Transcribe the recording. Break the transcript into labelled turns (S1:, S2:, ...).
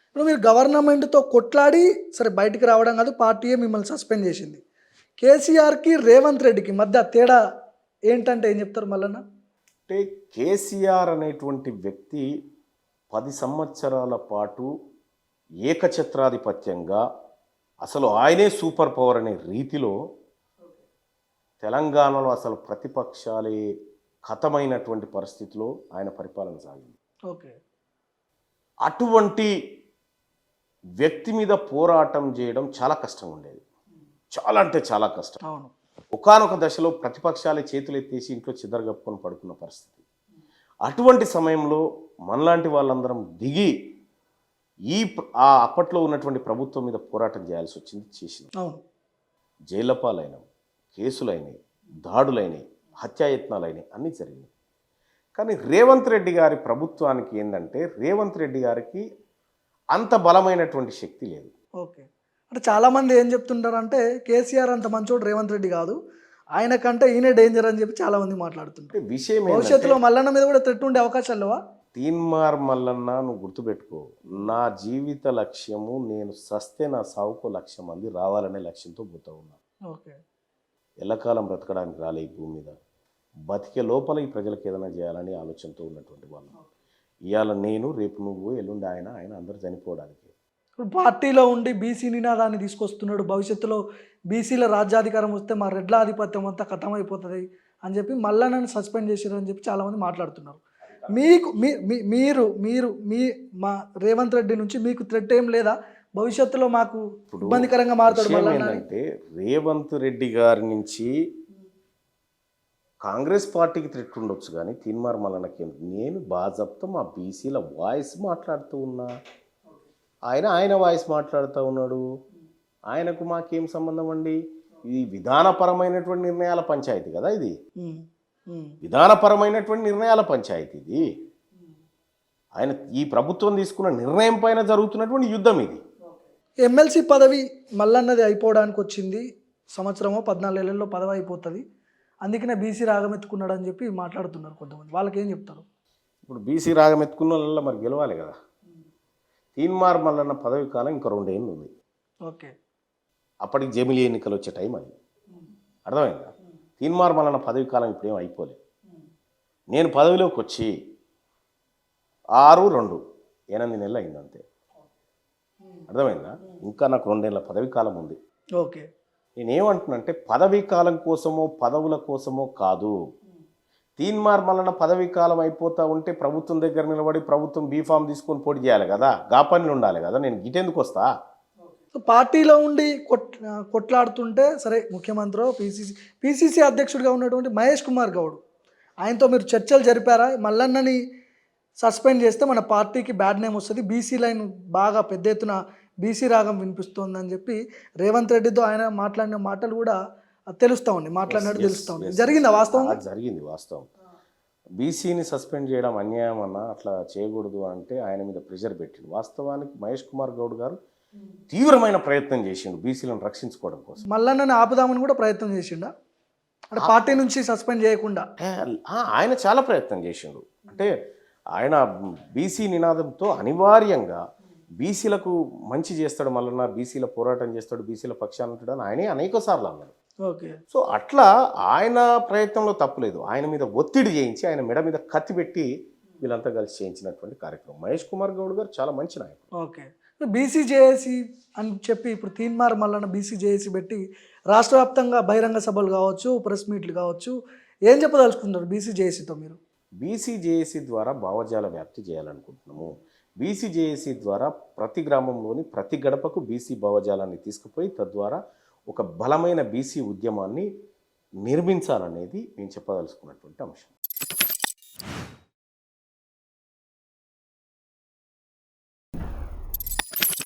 S1: ఇప్పుడు మీరు గవర్నమెంట్‌తో కొట్లాడి సరే బయటికి రావడం కాదు, పార్టీయే మిమ్మల్ని సస్పెండ్ చేసింది. కేసీఆర్‌కి, రేవంత్ రెడ్డికి మధ్య తేడా ఏంటంటే ఏం చెప్తారు మల్లన్న?
S2: అంటే కేసీఆర్ అనేటువంటి వ్యక్తి 10 సంవత్సరాల పాటు ఏకఛత్రాధిపత్యంగా అసలు ఆయనే సూపర్ పవర్ అనే రీతిలో తెలంగాణలో అసలు ప్రతిపక్షాలే ఖతమైనటువంటి పరిస్థితిలో ఆయన పరిపాలన సాగింది.
S1: ఓకే.
S2: అటువంటి వ్యక్తి మీద పోరాటం చేయడం చాలా కష్టంగా ఉండేది. చాలా అంటే చాలా కష్టం.
S1: అవును.
S2: ఒకానొక దశలో ప్రతిపక్షాలే చేతులెత్తేసి ఇంట్లో చిద్దరగప్పుకొని పడుకున్న పరిస్థితి. అటువంటి సమయంలో మనలాంటి వాళ్ళందరం దిగి అప్పట్లో ఉన్నటువంటి ప్రభుత్వం మీద పోరాటం చేయాల్సి వచ్చింది, చేసింది.
S1: అవును.
S2: జైళ్ల పాలైనాం, కేసులైనాయి, దాడులైనాయి, హత్యాయత్నాలైనాయి, అన్నీ జరిగినాయి. కానీ రేవంత్ రెడ్డి గారి ప్రభుత్వానికి ఏంటంటే రేవంత్ రెడ్డి గారికి అంత బలమైనటువంటి శక్తి లేదు.
S1: ఓకే. అంటే చాలామంది ఏం చెప్తుంటారంటే కేసీఆర్ అంత మంచోడు రేవంత్ రెడ్డి కాదు, ఆయన కంటే ఈయనే డేంజర్ అని చెప్పి చాలామంది మాట్లాడుతుంటారు.
S2: విషయం
S1: భవిష్యత్తులో మల్లన్న మీద కూడా థ్రెట్ ఉండే అవకాశాలు లేవా?
S2: తీన్మార్ మల్లన్న, నువ్వు గుర్తుపెట్టుకో, నా జీవిత లక్ష్యము నేను సస్తే నా సావుకో లక్ష్యం మంది రావాలనే లక్ష్యంతో పోతా ఉన్నా.
S1: ఓకే.
S2: ఎల్లకాలం బ్రతకడానికి రాలే ఈ భూమి మీద, బతికే లోపల ఈ ప్రజలకు ఏదైనా చేయాలని ఆలోచనతో ఉన్నటువంటి వాళ్ళు. ఇవాళ నేను, రేపు నువ్వు, ఎల్లుండి ఆయన అందరూ చనిపోవడానికి.
S1: ఇప్పుడు పార్టీలో ఉండి బీసీ నినాదాన్ని తీసుకొస్తున్నాడు, భవిష్యత్తులో బీసీల రాజ్యాధికారం వస్తే మా రెడ్ల ఆధిపత్యం అంతా ఖతమైపోతుంది అని చెప్పి మల్లన్నని సస్పెండ్ చేశారు అని చెప్పి చాలామంది మాట్లాడుతున్నారు. మీకు మీరు మీరు మీ మా రేవంత్ రెడ్డి నుంచి మీకు థ్రెట్ ఏం లేదా? భవిష్యత్తులో మాకు ఇబ్బందికరంగా మారుతాడు మల్లన్న
S2: అంటే రేవంత్ రెడ్డి గారి నుంచి కాంగ్రెస్ పార్టీకి థ్రెట్ ఉండొచ్చు, కానీ తీన్మార్ మల్లన్నకి నేను బాజప్తో మా బీసీల వాయిస్ మాట్లాడుతూ ఉన్నా, ఆయన వాయిస్ మాట్లాడుతూ ఉన్నాడు. ఆయనకు మాకేం సంబంధం అండి? ఇది విధానపరమైనటువంటి నిర్ణయాల పంచాయతీ కదా, ఇది విధానపరమైనటువంటి నిర్ణయాల పంచాయతీ. ఇది ఆయన ఈ ప్రభుత్వం తీసుకున్న నిర్ణయం పైన జరుగుతున్నటువంటి యుద్ధం ఇది.
S1: ఎమ్మెల్సీ పదవి మల్లన్నది అయిపోవడానికి వచ్చింది, సంవత్సరమో 14 ఏళ్లలో పదవి అయిపోతుంది, అందుకనే బీసీ రాగం ఎత్తుకున్నాడు అని చెప్పి మాట్లాడుతున్నారు కొంతమంది. వాళ్ళకి ఏం చెప్తారు?
S2: ఇప్పుడు బీసీ రాగం ఎత్తుకున్న వాళ్ళ మరి గెలవాలి కదా. తీన్మార్ మల్లన్న పదవి కాలం ఇంకా 2 ఏళ్ళు ఉంది.
S1: ఓకే.
S2: అప్పటికి జమిలీ ఎన్నికలు వచ్చే టైం అది, అర్థమైందా? తీన్మార్ మల్లన్న పదవి కాలం ఇప్పుడేం అయిపోలే. నేను పదవిలోకి వచ్చి 6-2 నెలలు అయింది అంతే, అర్థమైందా? ఇంకా నాకు 2 ఏళ్ళ పదవి కాలం ఉంది.
S1: ఓకే.
S2: నేనేమంటున్నానంటే పదవీ కాలం కోసమో పదవుల కోసమో కాదు. తీన్మార్ మల్లన్న పదవీ కాలం అయిపోతా ఉంటే ప్రభుత్వం దగ్గర నిలబడి ప్రభుత్వం బీఫామ్ తీసుకొని పోటీ చేయాలి కదా, గా పనులు ఉండాలి కదా. నేను గిటెందుకు వస్తా?
S1: పార్టీలో ఉండి కొట్లాడుతుంటే సరే, ముఖ్యమంత్రి పిసిసి అధ్యక్షుడిగా ఉన్నటువంటి మహేష్ కుమార్ గౌడ్, ఆయనతో మీరు చర్చలు జరిపారా? మల్లన్నని సస్పెండ్ చేస్తే మన పార్టీకి బ్యాడ్ నేమ్ వస్తుంది, బీసీ లైన్ బాగా పెద్ద ఎత్తున బీసీ రాగం వినిపిస్తుందని చెప్పి రేవంత్ రెడ్డితో ఆయన మాట్లాడిన మాటలు కూడా తెలుస్తూ ఉంది, మాట్లాడినట్టు తెలుస్తూ ఉంది. జరిగిందా వాస్తవం?
S2: జరిగింది వాస్తవం. బీసీని సస్పెండ్ చేయడం అన్యాయం అన్న, అట్లా చేయకూడదు అంటే ఆయన మీద ప్రెషర్ పెట్టిండు. వాస్తవానికి మహేష్ కుమార్ గౌడ్ గారు తీవ్రమైన ప్రయత్నం చేసిండు బీసీలను రక్షించుకోవడం కోసం.
S1: మల్లన్నని ఆపుదామని కూడా ప్రయత్నం చేసిండా? అంటే పార్టీ నుంచి సస్పెండ్ చేయకుండా
S2: ఆయన చాలా ప్రయత్నం చేసిండు. అంటే ఆయన బీసీ నినాదంతో అనివార్యంగా బీసీలకు మంచి చేస్తాడు మల్లన్న, బీసీల పోరాటం చేస్తాడు, బీసీల పక్షాన ఉంటాడు అని ఆయనే అనేక సార్లు అన్నాడు.
S1: ఓకే.
S2: సో అట్లా ఆయన ప్రయత్నంలో తప్పులేదు. ఆయన మీద ఒత్తిడి చేయించి, ఆయన మెడ మీద కత్తి పెట్టి వీళ్ళంతా కలిసి చేయించినటువంటి కార్యక్రమం. మహేష్ కుమార్ గౌడ్ గారు చాలా మంచి నాయకుడు.
S1: ఓకే. బీసీ జేఏసీ అని చెప్పి ఇప్పుడు తీన్మార్ మల్లన్న బీసీ జేఏసీ పెట్టి రాష్ట్ర వ్యాప్తంగా బహిరంగ సభలు కావచ్చు, ప్రెస్ మీట్లు కావచ్చు, ఏం చెప్పదలుచుకుంటారు బీసీ జేఏసీతో మీరు?
S2: బీసీ జేఏసీ ద్వారా భావజాల వ్యాప్తి చేయాలనుకుంటున్నాము. బీసీ జేఏసీ ద్వారా ప్రతి గ్రామంలోని ప్రతి గడపకు బీసీ భావజాలాన్ని తీసుకుపోయి తద్వారా ఒక బలమైన బీసీ ఉద్యమాన్ని నిర్మించాలనేది నేను చెప్పదలుచుకున్నటువంటి అంశం.